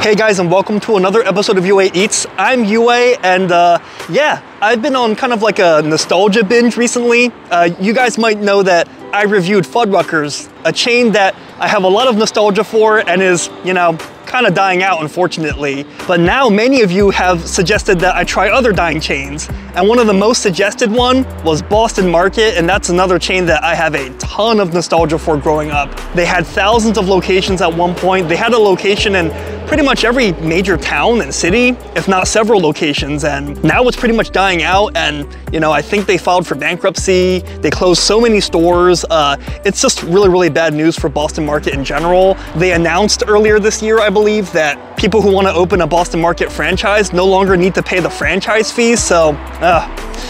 Hey guys, and welcome to another episode of UA Eats. I'm UA, and yeah, I've been on kind of like a nostalgia binge recently. You guys might know that I reviewed Fuddruckers, a chain that I have a lot of nostalgia for and is, you know, kind of dying out, unfortunately. But now many of you have suggested that I try other dying chains. And one of the most suggested one was Boston Market, and that's another chain that I have a ton of nostalgia for growing up. They had thousands of locations at one point. They had a location in pretty much every major town and city, if not several locations. And now it's pretty much dying out. And, you know, I think they filed for bankruptcy. They closed so many stores. It's just really, really bad news for Boston Market in general. They announced earlier this year, I believe, that people who want to open a Boston Market franchise no longer need to pay the franchise fees. So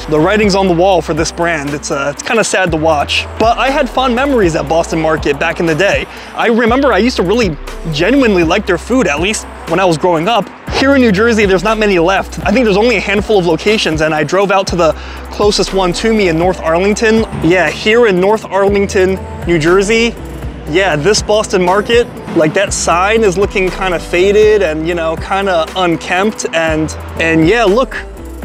the writing's on the wall for this brand. It's kind of sad to watch. But I had fond memories at Boston Market back in the day. I remember I used to really genuinely like their food, at least when I was growing up. Here in New Jersey, there's not many left. I think there's only a handful of locations, and I drove out to the closest one to me in North Arlington. Yeah, here in North Arlington, New Jersey, yeah, this Boston Market, like that sign is looking kind of faded and, you know, kind of unkempt. And yeah, look,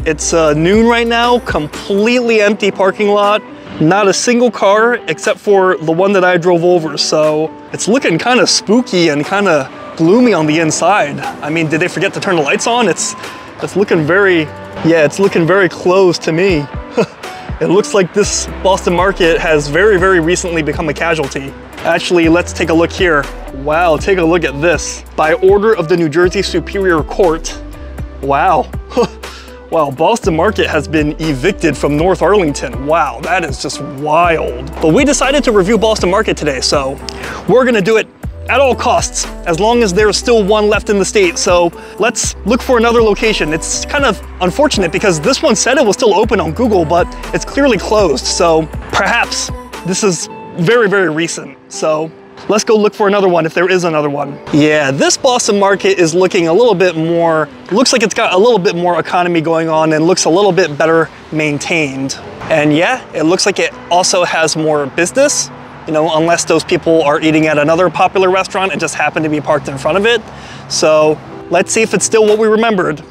it's noon right now, completely empty parking lot. Not a single car except for the one that I drove over. So it's looking kind of spooky and kind of gloomy on the inside. I mean, did they forget to turn the lights on? It's looking very, yeah, it's looking very closed to me. It looks like this Boston Market has very, very recently become a casualty. Actually, let's take a look here. Wow, take a look at this. By order of the New Jersey Superior Court. Wow. Wow, Boston Market has been evicted from North Arlington. Wow, that is just wild. But we decided to review Boston Market today, so we're gonna do it at all costs, as long as there's still one left in the state. So let's look for another location. It's kind of unfortunate because this one said it was still open on Google, but it's clearly closed. So perhaps this is very, very recent. So let's go look for another one if there is another one. Yeah, this Boston Market is looking a little bit more, looks like it's got a little bit more economy going on and looks a little bit better maintained. And yeah, it looks like it also has more business, you know, unless those people are eating at another popular restaurant and just happen to be parked in front of it. So let's see if it's still what we remembered.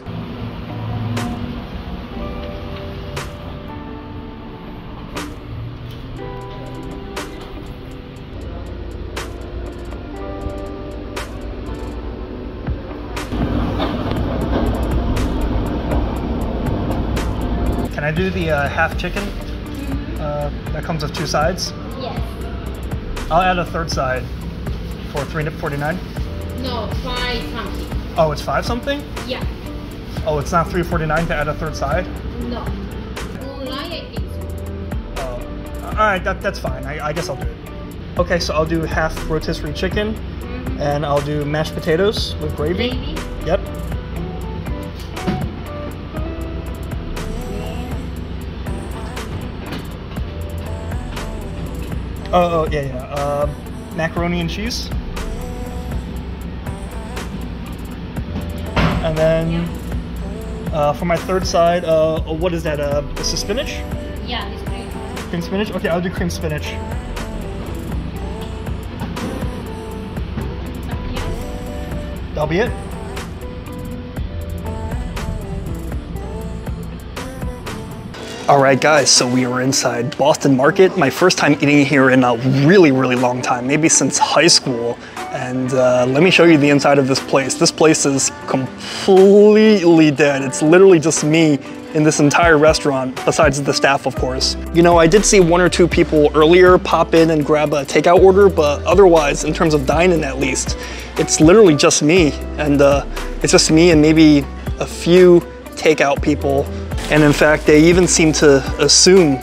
Can I do the half chicken? That comes with 2 sides? Yes. I'll add a 3rd side for $3.49. No, 5 something. Oh, it's 5 something? Yeah. Oh, it's not $3.49 to add a 3rd side? No. Online, I think so. Oh, all right, that's fine. I guess I'll do it. Okay, so I'll do half rotisserie chicken, and I'll do mashed potatoes with gravy. Gravy? Yep. Oh, yeah. Macaroni and cheese. And then for my 3rd side, what is that? This is spinach? Yeah, it's green. Cream spinach? Okay, I'll do cream spinach. That'll be it? All right, guys, so we are inside Boston Market. My first time eating here in a really, really long time, maybe since high school. And let me show you the inside of this place. This place is completely dead. It's literally just me in this entire restaurant, besides the staff, of course. You know, I did see 1 or 2 people earlier pop in and grab a takeout order, but otherwise, in terms of dine-in at least, it's literally just me. And it's just me and maybe a few takeout people. And in fact, they even seem to assume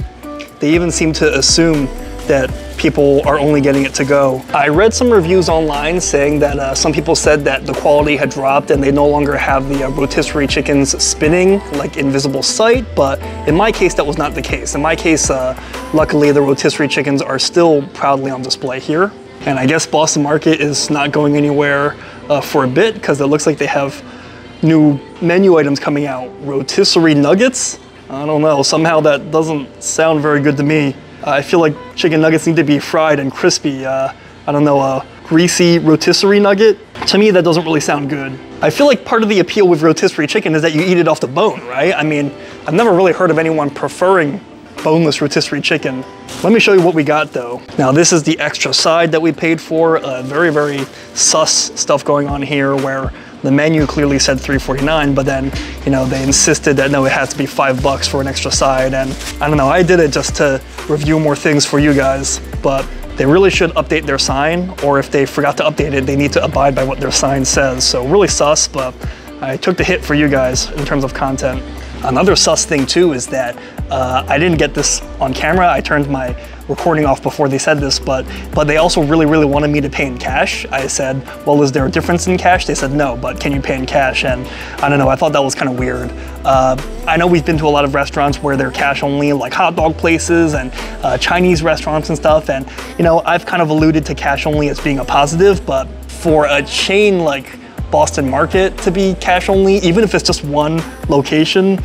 that people are only getting it to go. I read some reviews online saying that some people said that the quality had dropped and they no longer have the rotisserie chickens spinning like invisible sight, but in my case, that was not the case. In my case, luckily the rotisserie chickens are still proudly on display here. And I guess Boston Market is not going anywhere for a bit because it looks like they have new menu items coming out. Rotisserie nuggets? I don't know, somehow that doesn't sound very good to me. I feel like chicken nuggets need to be fried and crispy. I don't know, a greasy rotisserie nugget? To me, that doesn't really sound good. I feel like part of the appeal with rotisserie chicken is that you eat it off the bone, right? I mean, I've never really heard of anyone preferring boneless rotisserie chicken. Let me show you what we got though. Now this is the extra side that we paid for. Very, very sus stuff going on here where the menu clearly said $3.49, but then, you know, they insisted that no, it has to be $5 for an extra side. And I don't know, I did it just to review more things for you guys, but they really should update their sign, or if they forgot to update it, they need to abide by what their sign says. So really sus, but I took the hit for you guys in terms of content. Another sus thing too is that I didn't get this on camera. I turned my recording off before they said this, but they also really wanted me to pay in cash. I said, well, is there a difference in cash? They said no, but can you pay in cash? And I don't know, I thought that was kind of weird. I know we've been to a lot of restaurants where they're cash only, like hot dog places and Chinese restaurants and stuff. And you know, I've kind of alluded to cash only as being a positive, but for a chain like Boston Market to be cash only, even if it's just one location,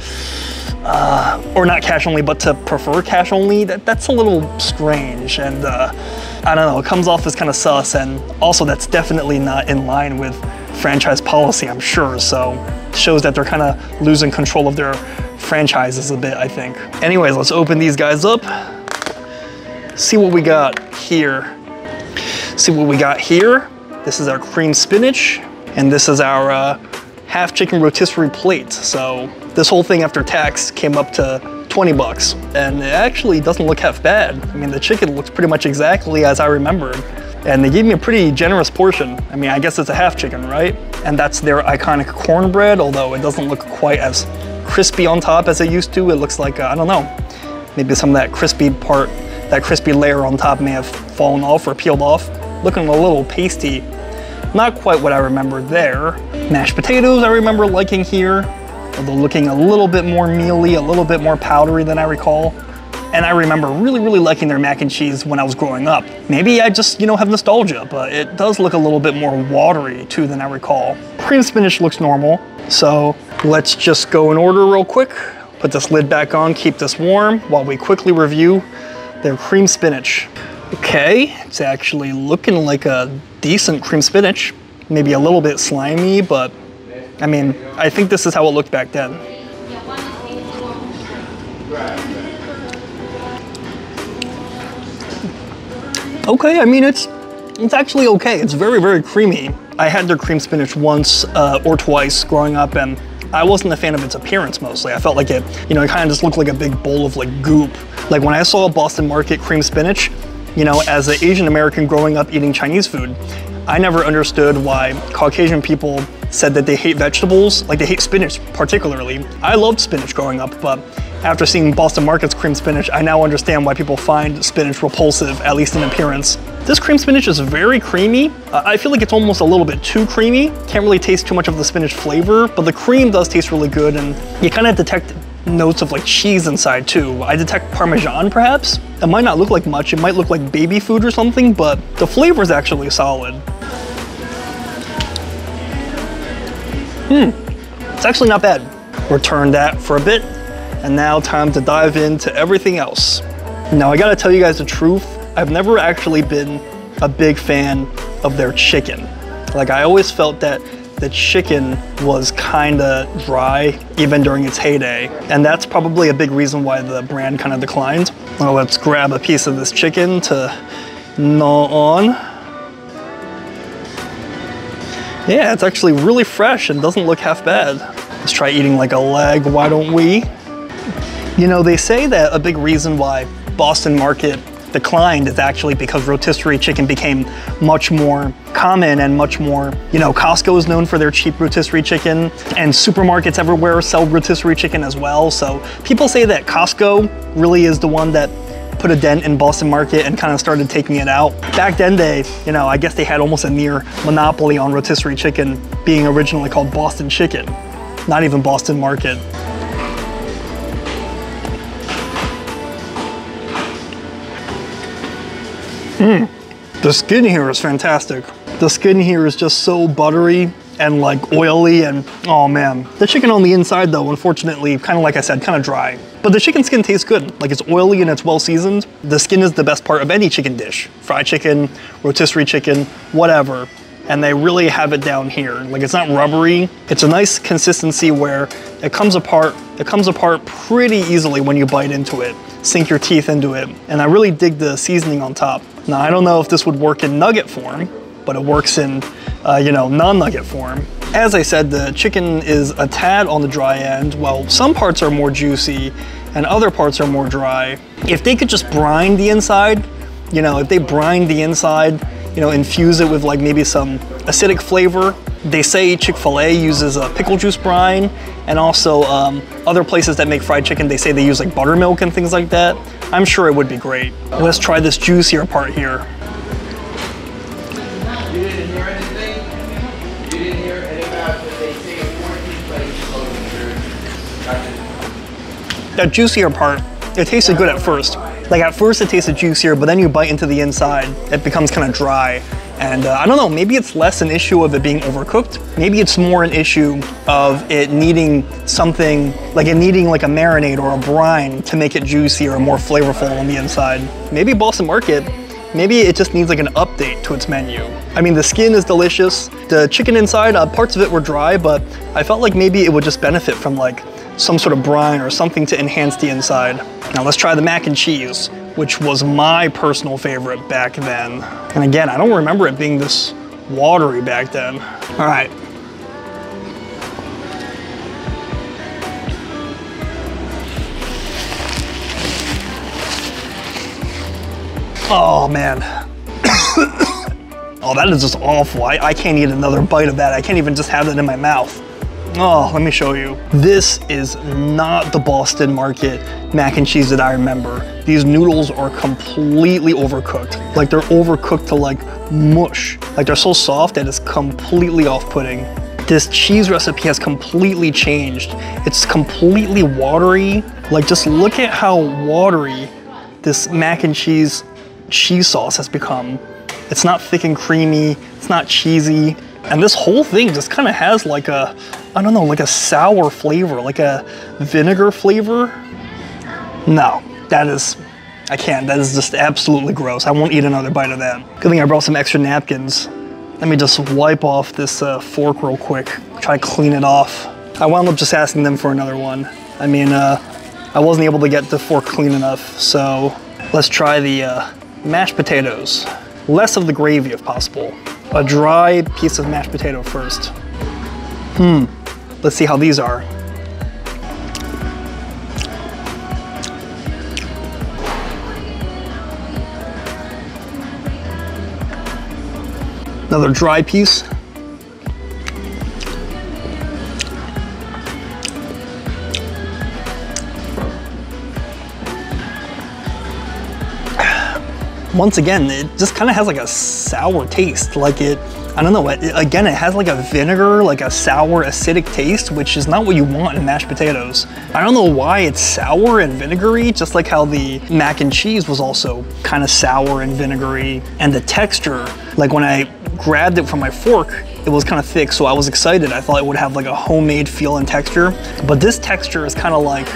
or not cash only, but to prefer cash only, that's a little strange. And I don't know, it comes off as kind of sus, and also that's definitely not in line with franchise policy, I'm sure. So it shows that they're kind of losing control of their franchises a bit, I think. Anyways, let's open these guys up. See what we got here. See what we got here. This is our cream spinach, and this is our half chicken rotisserie plate. So this whole thing after tax came up to 20 bucks, and it actually doesn't look half bad. I mean, the chicken looks pretty much exactly as I remembered, and they gave me a pretty generous portion. I mean, I guess it's a half chicken, right? And that's their iconic cornbread, although it doesn't look quite as crispy on top as it used to. It looks like, I don't know, maybe some of that crispy part, that crispy layer on top may have fallen off or peeled off. Looking a little pasty. Not quite what I remember there. Mashed potatoes I remember liking here, although looking a little bit more mealy, a little bit more powdery than I recall. And I remember really liking their mac and cheese when I was growing up. Maybe I just, you know, have nostalgia, but it does look a little bit more watery too than I recall. Cream spinach looks normal, so let's just go in order real quick. Put this lid back on, keep this warm while we quickly review their cream spinach. Okay, it's actually looking like a decent cream spinach. Maybe a little bit slimy, but I mean, I think this is how it looked back then. Okay, I mean, it's actually okay. It's very creamy. I had their cream spinach once or twice growing up, and I wasn't a fan of its appearance mostly. I felt like it, you know, it kind of just looked like a big bowl of like goop. Like when I saw Boston Market cream spinach, you know, as an Asian American growing up eating Chinese food, I never understood why Caucasian people said that they hate vegetables, like they hate spinach particularly. I loved spinach growing up, but after seeing Boston Market's cream spinach, I now understand why people find spinach repulsive, at least in appearance. This cream spinach is very creamy. I feel like it's almost a little bit too creamy. Can't really taste too much of the spinach flavor, but the cream does taste really good, and you kind of detect notes of like cheese inside too. I detect Parmesan perhaps. It might not look like much, it might look like baby food or something, but the flavor is actually solid. It's actually not bad. Return that for a bit, and now time to dive into everything else. Now I gotta tell you guys the truth, I've never actually been a big fan of their chicken. Like I always felt that the chicken was kinda dry even during its heyday, and that's probably a big reason why the brand kind of declined. Well, let's grab a piece of this chicken to gnaw on. Yeah, it's actually really fresh and doesn't look half bad. Let's try eating like a leg, why don't we? You know, they say that a big reason why Boston Market declined is actually because rotisserie chicken became much more common and much more, you know, Costco is known for their cheap rotisserie chicken, and supermarkets everywhere sell rotisserie chicken as well. So people say that Costco really is the one that put a dent in Boston Market and kind of started taking it out. Back then they, you know, I guess they had almost a near monopoly on rotisserie chicken, being originally called Boston Chicken, not even Boston Market. The skin here is fantastic. The skin here is just so buttery and like oily, and oh man. The chicken on the inside though, unfortunately, kind of like I said, kind of dry. But the chicken skin tastes good. Like it's oily and it's well seasoned. The skin is the best part of any chicken dish. Fried chicken, rotisserie chicken, whatever. and they really have it down here. Like, it's not rubbery. It's a nice consistency where it comes apart pretty easily when you bite into it, sink your teeth into it. And I really dig the seasoning on top. Now, I don't know if this would work in nugget form, but it works in, you know, non-nugget form. As I said, the chicken is a tad on the dry end. Well, some parts are more juicy and other parts are more dry. If they could just brine the inside, you know, if they brine the inside, you know, infuse it with like maybe some acidic flavor. They say Chick-fil-A uses a pickle juice brine, and also other places that make fried chicken, they say they use like buttermilk and things like that. I'm sure it would be great. Let's try this juicier part here. You didn't hear anything? You didn't hear any about that they say 14 places closing. That juicier part, it tasted good at first. Like at first it tasted juicier, but then you bite into the inside, it becomes kind of dry. And I don't know, maybe it's less an issue of it being overcooked. Maybe it's more an issue of it needing something, like it needing like a marinade or a brine to make it juicier or more flavorful on the inside. Maybe Boston Market, maybe it just needs like an update to its menu. I mean, the skin is delicious. The chicken inside, parts of it were dry, but I felt like maybe it would just benefit from like some sort of brine or something to enhance the inside. Now let's try the mac and cheese, which was my personal favorite back then. And again, I don't remember it being this watery back then. All right. Oh man. Oh, that is just awful. I can't eat another bite of that. I can't even just have that in my mouth. Oh, let me show you. This is not the Boston Market mac and cheese that I remember. These noodles are completely overcooked. Like they're overcooked to like mush. Like they're so soft that it's completely off-putting. This cheese recipe has completely changed. It's completely watery. Like just look at how watery this mac and cheese sauce has become. It's not thick and creamy. It's not cheesy. And this whole thing just kind of has like a, I don't know, like a sour flavor, like a vinegar flavor. No, that is, I can't. That is just absolutely gross. I won't eat another bite of that. Good thing I brought some extra napkins. Let me just wipe off this fork real quick. Try to clean it off. I wound up just asking them for another one. I mean, I wasn't able to get the fork clean enough, so let's try the mashed potatoes. Less of the gravy if possible. A dry piece of mashed potato first. Let's see how these are. Another dry piece. Once again, it just kind of has like a sour taste. Like it, I don't know, again, it has like a vinegar, like a sour acidic taste, which is not what you want in mashed potatoes. I don't know why it's sour and vinegary, just like how the mac and cheese was also kind of sour and vinegary. And the texture, like when I grabbed it from my fork, it was kind of thick, so I was excited. I thought it would have like a homemade feel and texture. But this texture is kind of like,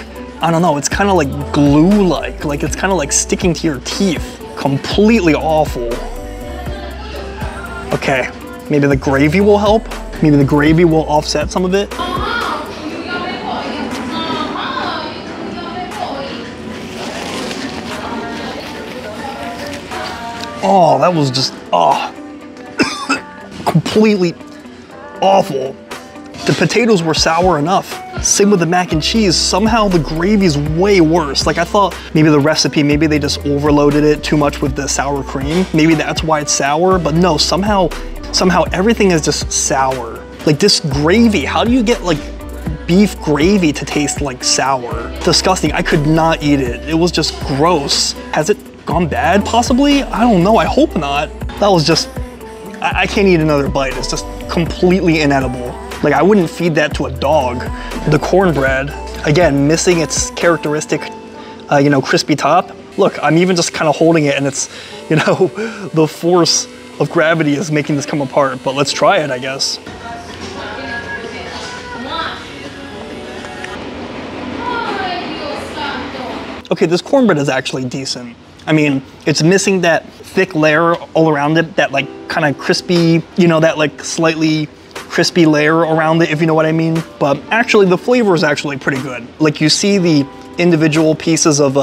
I don't know, it's kind of like glue-like. Like it's kind of like sticking to your teeth. Completely awful. Okay, maybe the gravy will help. Maybe the gravy will offset some of it. Oh, that was just, completely awful. The potatoes were sour enough. Same with the mac and cheese. Somehow the gravy is way worse. Like I thought maybe the recipe, maybe they just overloaded it too much with the sour cream. Maybe that's why it's sour, but no, somehow everything is just sour. Like this gravy, how do you get like beef gravy to taste like sour? Disgusting, I could not eat it. It was just gross. Has it gone bad possibly? I don't know, I hope not. That was just, I can't eat another bite. It's just completely inedible. Like I wouldn't feed that to a dog. The cornbread, again, missing its characteristic, you know, crispy top. Look, I'm even just kind of holding it and it's, you know, the force of gravity is making this come apart, but let's try it, I guess. Okay, this cornbread is actually decent. I mean, it's missing that thick layer all around it, that like kind of crispy, you know, that like slightly crispy layer around it, if you know what I mean. But actually the flavor is actually pretty good. Like you see the individual pieces of,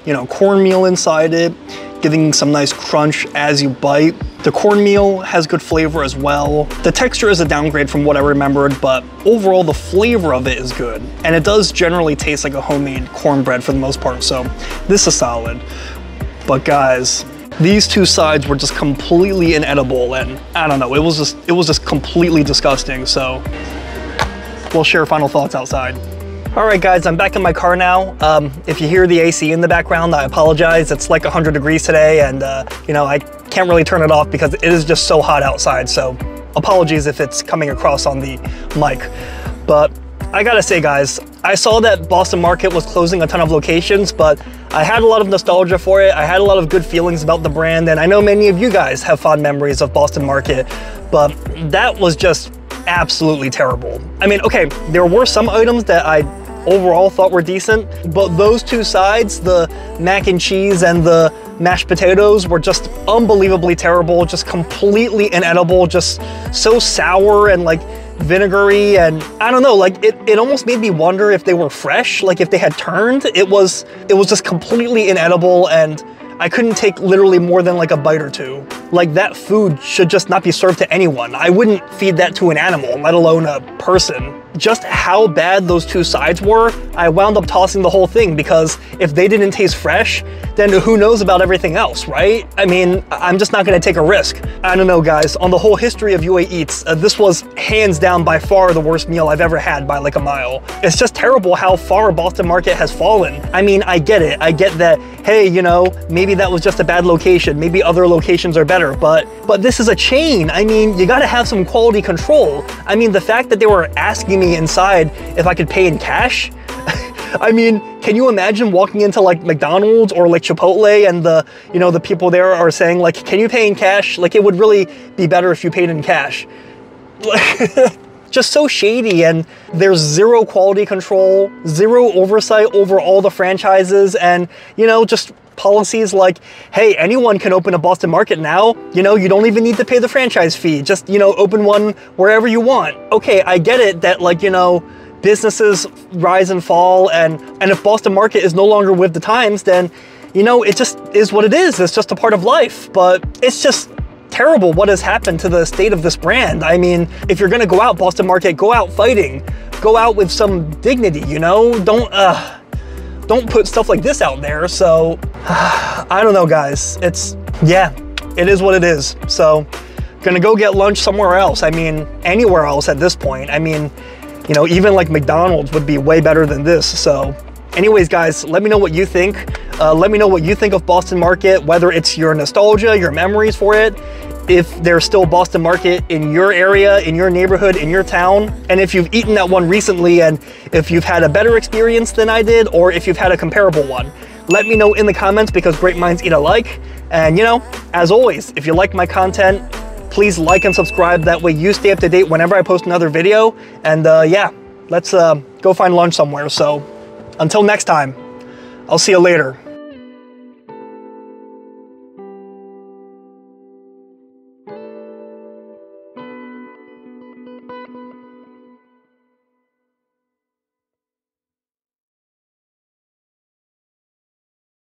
you know, cornmeal inside it, giving some nice crunch as you bite. The cornmeal has good flavor as well. The texture is a downgrade from what I remembered, but overall the flavor of it is good. And it does generally taste like a homemade cornbread for the most part, so this is solid. But guys, these two sides were just completely inedible, and I don't know, it was just completely disgusting, so we'll share final thoughts outside. All right guys, I'm back in my car now. If you hear the AC in the background, I apologize. It's like 100 degrees today, and you know, I can't really turn it off because it is just so hot outside, so apologies if it's coming across on the mic. But I gotta say guys, I saw that Boston Market was closing a ton of locations, but I had a lot of nostalgia for it. I had a lot of good feelings about the brand, and I know many of you guys have fond memories of Boston Market, but that was just absolutely terrible. I mean, okay, there were some items that I overall thought were decent, but those two sides, the mac and cheese and the mashed potatoes, were just unbelievably terrible, just completely inedible, just so sour and like vinegary, and I don't know, like it almost made me wonder if they were fresh, like if they had turned. It was just completely inedible, and I couldn't take literally more than like a bite or two. Like that food should just not be served to anyone. I wouldn't feed that to an animal, let alone a person. Just how bad those two sides were, I wound up tossing the whole thing, because if they didn't taste fresh, then who knows about everything else, right? I mean, I'm just not gonna take a risk. I don't know guys, on the whole history of UA Eats, this was hands down by far the worst meal I've ever had by like a mile. It's just terrible how far Boston Market has fallen. I mean, I get it, I get that, hey, you know, maybe that was just a bad location, maybe other locations are better, but this is a chain. I mean, you gotta have some quality control. I mean, the fact that they were asking me inside if I could pay in cash, I mean, can you imagine walking into like McDonald's or like Chipotle, and the, you know, the people there are saying like, can you pay in cash? Like, it would really be better if you paid in cash. Just so shady, and there's zero quality control, zero oversight over all the franchises, and, you know, just policies like, hey, anyone can open a Boston Market now. You know, you don't even need to pay the franchise fee. Just, you know, open one wherever you want. Okay, I get it that, like, you know, businesses rise and fall, and if Boston Market is no longer with the times, then, you know, it just is what it is. It's just a part of life. But it's just terrible what has happened to the state of this brand. I mean, if you're gonna go out Boston Market, go out fighting. Go out with some dignity, you know? Don't put stuff like this out there. So I don't know guys, yeah, it is what it is. So gonna go get lunch somewhere else. I mean, anywhere else at this point. I mean, you know, even like McDonald's would be way better than this. So anyways guys, let me know what you think. Let me know what you think of Boston Market, whether it's your nostalgia, your memories for it, if there's still Boston Market in your area, in your neighborhood, in your town, and if you've eaten that one recently, and if you've had a better experience than I did, or if you've had a comparable one. Let me know in the comments, because great minds eat alike. And you know, as always, if you like my content, please like and subscribe. That way you stay up to date whenever I post another video. And yeah, let's go find lunch somewhere. So until next time, I'll see you later.